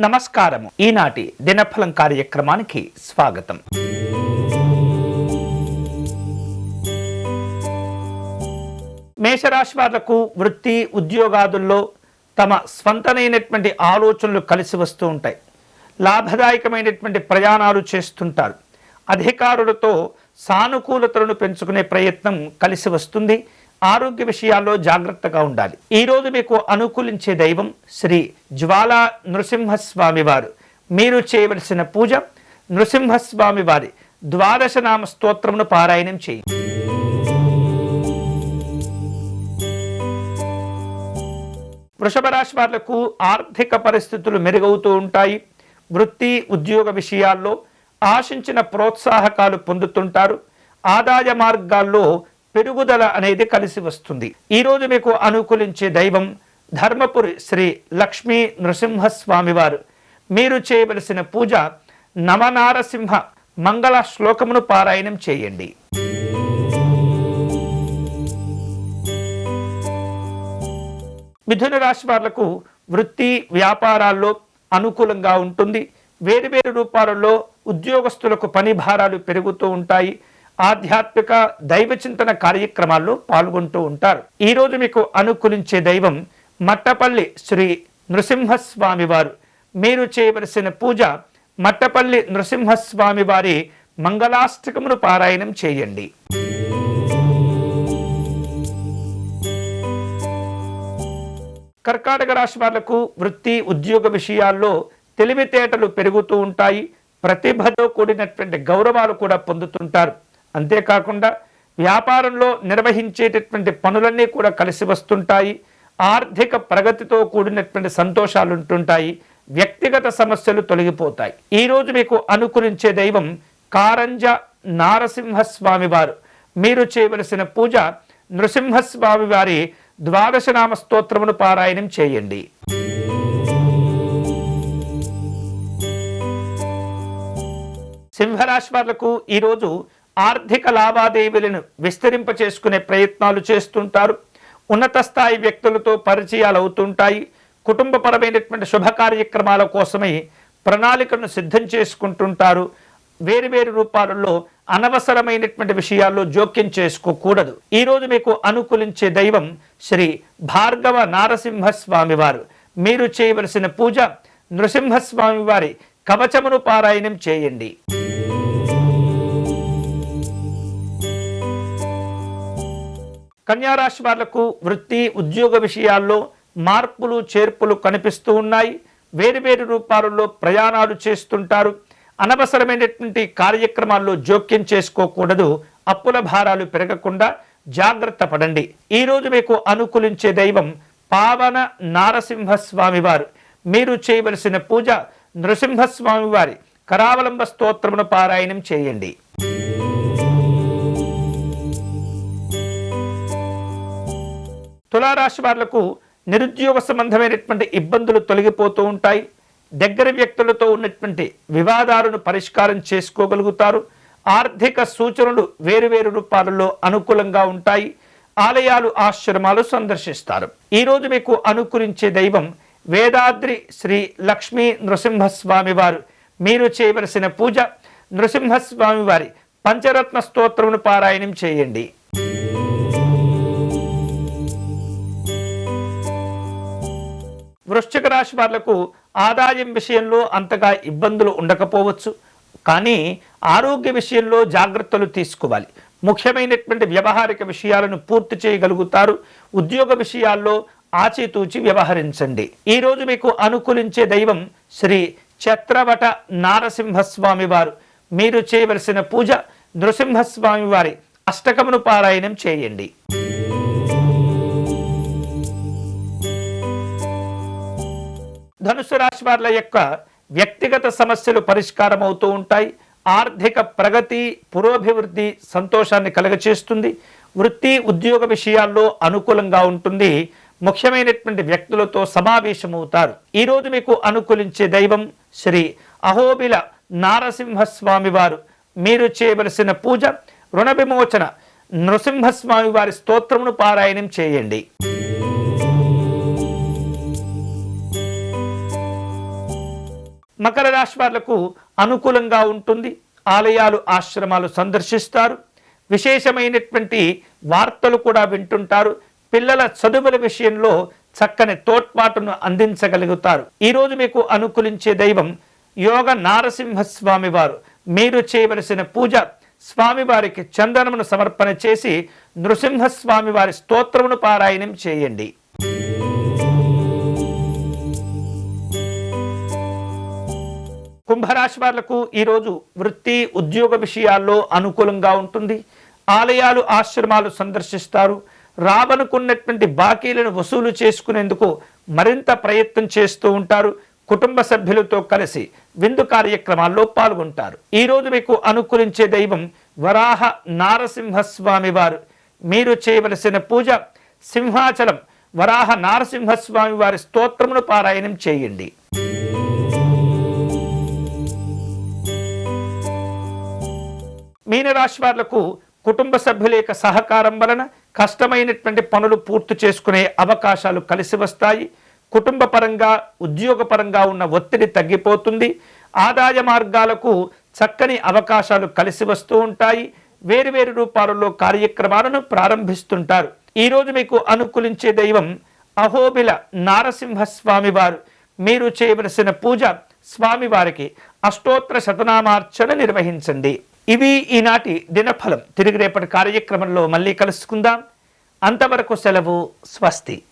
నమస్కారము. ఈనాటి దినఫలం కార్యక్రమానికి స్వాగతం. మేషరాశి వాళ్లకు వృత్తి ఉద్యోగాదుల్లో తమ స్వంతమైనటువంటి ఆలోచనలు కలిసి వస్తూ ఉంటాయి. లాభదాయకమైనటువంటి ప్రయాణాలు చేస్తుంటారు. అధికారులతో సానుకూలతలను పెంచుకునే ప్రయత్నం కలిసి వస్తుంది. ఆరోగ్య విషయాల్లో జాగ్రత్తగా ఉండాలి. ఈరోజు మీకు అనుకూలించే దైవం శ్రీ జ్వాలా నృసింహస్వామి వారు. మీరు చేయవలసిన పూజ నృసింహస్వామి వారి ద్వాదశనామ స్తోత్రమును పారాయణం చేయండి. వృషభ రాశి వాళ్లకు ఆర్థిక పరిస్థితులు మెరుగవుతూ ఉంటాయి. వృత్తి ఉద్యోగ విషయాల్లో ఆశించిన ప్రోత్సాహకాలు పొందుతుంటారు. ఆదాయ మార్గాల్లో పెరుగుదల అనేది కలిసి వస్తుంది. ఈరోజు మీకు అనుకూలించే దైవం ధర్మపురి శ్రీ లక్ష్మీ నృసింహస్వామి వారు. మీరు చేయవలసిన పూజ నవనారసింహ మంగళ శ్లోకమును పారాయణం చేయండి. మిథున రాశి వాళ్లకు వృత్తి వ్యాపారాల్లో అనుకూలంగా ఉంటుంది. వేరువేరు రూపాలలో ఉద్యోగస్తులకు పని భారాలు పెరుగుతూ ఉంటాయి. ఆధ్యాత్మిక దైవ చింతన కార్యక్రమాల్లో పాల్గొంటూ ఉంటారు. ఈరోజు మీకు అనుకూలించే దైవం మట్టపల్లి శ్రీ నృసింహస్వామి వారు. మీరు చేయవలసిన పూజ మట్టపల్లి నృసింహస్వామి వారి మంగళాష్టకమును పారాయణం చేయండి. కర్కాటక రాశి వాళ్లకు వృత్తి ఉద్యోగ విషయాల్లో తెలివితేటలు పెరుగుతూ ఉంటాయి. ప్రతిభతో కూడినటువంటి గౌరవాలు కూడా పొందుతుంటారు. అంతేకాకుండా వ్యాపారంలో నిర్వహించేటటువంటి పనులన్నీ కూడా కలిసి వస్తుంటాయి. ఆర్థిక ప్రగతితో కూడినటువంటి సంతోషాలు ఉంటుంటాయి. వ్యక్తిగత సమస్యలు తొలగిపోతాయి. ఈరోజు మీకు అనుకూలించే దైవం కారంజ నారసింహస్వామి వారు. మీరు చేయవలసిన పూజ నృసింహస్వామి వారి ద్వాదశనామ స్తోత్రమును పారాయణం చేయండి. సింహరాశి వాళ్లకు ఈరోజు ఆర్థిక లావాదేవీలను విస్తరింప చేసుకునే ప్రయత్నాలు చేస్తుంటారు. ఉన్నత స్థాయి వ్యక్తులతో పరిచయాలు అవుతుంటాయి. కుటుంబపరమైనటువంటి శుభ కార్యక్రమాల కోసమై ప్రణాళికను సిద్ధం చేసుకుంటుంటారు. వేరువేరు రూపాలలో అనవసరమైనటువంటి విషయాల్లో జోక్యం చేసుకోకూడదు. ఈరోజు మీకు అనుకూలించే దైవం శ్రీ భార్గవ నారసింహస్వామి వారు. మీరు చేయవలసిన పూజ నృసింహస్వామి వారి కవచమును పారాయణం చేయండి. కన్యారాశి వాళ్లకు వృత్తి ఉద్యోగ విషయాల్లో మార్పులు చేర్పులు కనిపిస్తూ ఉన్నాయి. వేరువేరు రూపాలలో ప్రయాణాలు చేస్తుంటారు. అనవసరమైనటువంటి కార్యక్రమాల్లో జోక్యం చేసుకోకూడదు. అప్పుల భారాలు పెరగకుండా జాగ్రత్త పడండి. ఈరోజు మీకు అనుకూలించే దైవం పావన నారసింహస్వామి వారు. మీరు చేయవలసిన పూజ నృసింహస్వామి వారి కరావలంబ స్తోత్రమును పారాయణం చేయండి. తులారాశి వాళ్లకు నిరుద్యోగ సంబంధమైనటువంటి ఇబ్బందులు తొలగిపోతూ ఉంటాయి. దగ్గర వ్యక్తులతో ఉన్నటువంటి వివాదాలను పరిష్కారం చేసుకోగలుగుతారు. ఆర్థిక సూచనలు వేరువేరు రూపాలలో అనుకూలంగా ఉంటాయి. ఆలయాలు ఆశ్రమాలు సందర్శిస్తారు. ఈరోజు మీకు అనుకూలించే దైవం వేదాద్రి శ్రీ లక్ష్మీ నృసింహస్వామి వారు. మీరు చేయవలసిన పూజ నృసింహస్వామి వారి పంచరత్న స్తోత్రమును పారాయణం చేయండి. వృశ్చిక రాశి వాళ్లకు ఆదాయం విషయంలో అంతగా ఇబ్బందులు ఉండకపోవచ్చు. కానీ ఆరోగ్య విషయంలో జాగ్రత్తలు తీసుకోవాలి. ముఖ్యమైనటువంటి వ్యవహారిక విషయాలను పూర్తి చేయగలుగుతారు. ఉద్యోగ విషయాల్లో ఆచితూచి వ్యవహరించండి. ఈరోజు మీకు అనుకూలించే దైవం శ్రీ చత్రవట నారసింహస్వామి వారు. మీరు చేయవలసిన పూజ నృసింహస్వామి వారి అష్టకమును పారాయణం చేయండి. ధనుసు రాశి వాళ్ల యొక్క వ్యక్తిగత సమస్యలు పరిష్కారం అవుతూ ఉంటాయి. ఆర్థిక ప్రగతి పురోభివృద్ధి సంతోషాన్ని కలుగచేస్తుంది. వృత్తి ఉద్యోగ విషయాల్లో అనుకూలంగా ఉంటుంది. ముఖ్యమైనటువంటి వ్యక్తులతో సమావేశమవుతారు. ఈరోజు మీకు అనుకూలించే దైవం శ్రీ అహోబిల నారసింహస్వామి వారు. మీరు చేయవలసిన పూజ రుణ విమోచన నృసింహస్వామి వారి స్తోత్రమును పారాయణం చేయండి. మకర రాశి వాళ్లకు అనుకూలంగా ఉంటుంది. ఆలయాలు ఆశ్రమాలు సందర్శిస్తారు. విశేషమైనటువంటి వార్తలు కూడా వింటుంటారు. పిల్లల చదువుల విషయంలో చక్కని తోడ్పాటును అందించగలుగుతారు. ఈరోజు మీకు అనుకూలించే దైవం యోగ నారసింహస్వామి వారు. మీరు చేయవలసిన పూజ స్వామివారికి చందనమును సమర్పణ చేసి నృసింహస్వామి వారి స్తోత్రమును పారాయణం చేయండి. కుంభరాశి వాళ్లకు ఈరోజు వృత్తి ఉద్యోగ విషయాల్లో అనుకూలంగా ఉంటుంది. ఆలయాలు ఆశ్రమాలు సందర్శిస్తారు. రాబనుకున్నటువంటి బాకీలను వసూలు చేసుకునేందుకు మరింత ప్రయత్నం చేస్తూ ఉంటారు. కుటుంబ సభ్యులతో కలిసి విందు కార్యక్రమాల్లో పాల్గొంటారు. ఈరోజు మీకు అనుకూలించే దైవం వరాహ నారసింహస్వామి వారు. మీరు చేయవలసిన పూజ సింహాచలం వరాహ నారసింహస్వామి వారి స్తోత్రమును పారాయణం చేయండి. మీనరాశి వాళ్లకు కుటుంబ సభ్యుల యొక్క సహకారం వలన కష్టమైనటువంటి పనులు పూర్తి చేసుకునే అవకాశాలు కలిసి వస్తాయి. కుటుంబ పరంగా ఉద్యోగ పరంగా ఉన్న ఒత్తిడి తగ్గిపోతుంది. ఆదాయ మార్గాలకు చక్కని అవకాశాలు కలిసి వస్తూ ఉంటాయి. వేరువేరు రూపాలలో కార్యక్రమాలను ప్రారంభిస్తుంటారు. ఈరోజు మీకు అనుకూలించే దైవం అహోబిల నారసింహస్వామి వారు. మీరు చేయవలసిన పూజ స్వామివారికి అష్టోత్తర శతనామార్చన నిర్వహించండి. ఇవి ఈనాటి దినఫలం. తిరిగి రేపటి కార్యక్రమంలో మళ్ళీ కలుసుకుందాం. అంతవరకు సెలవు. స్వస్తి.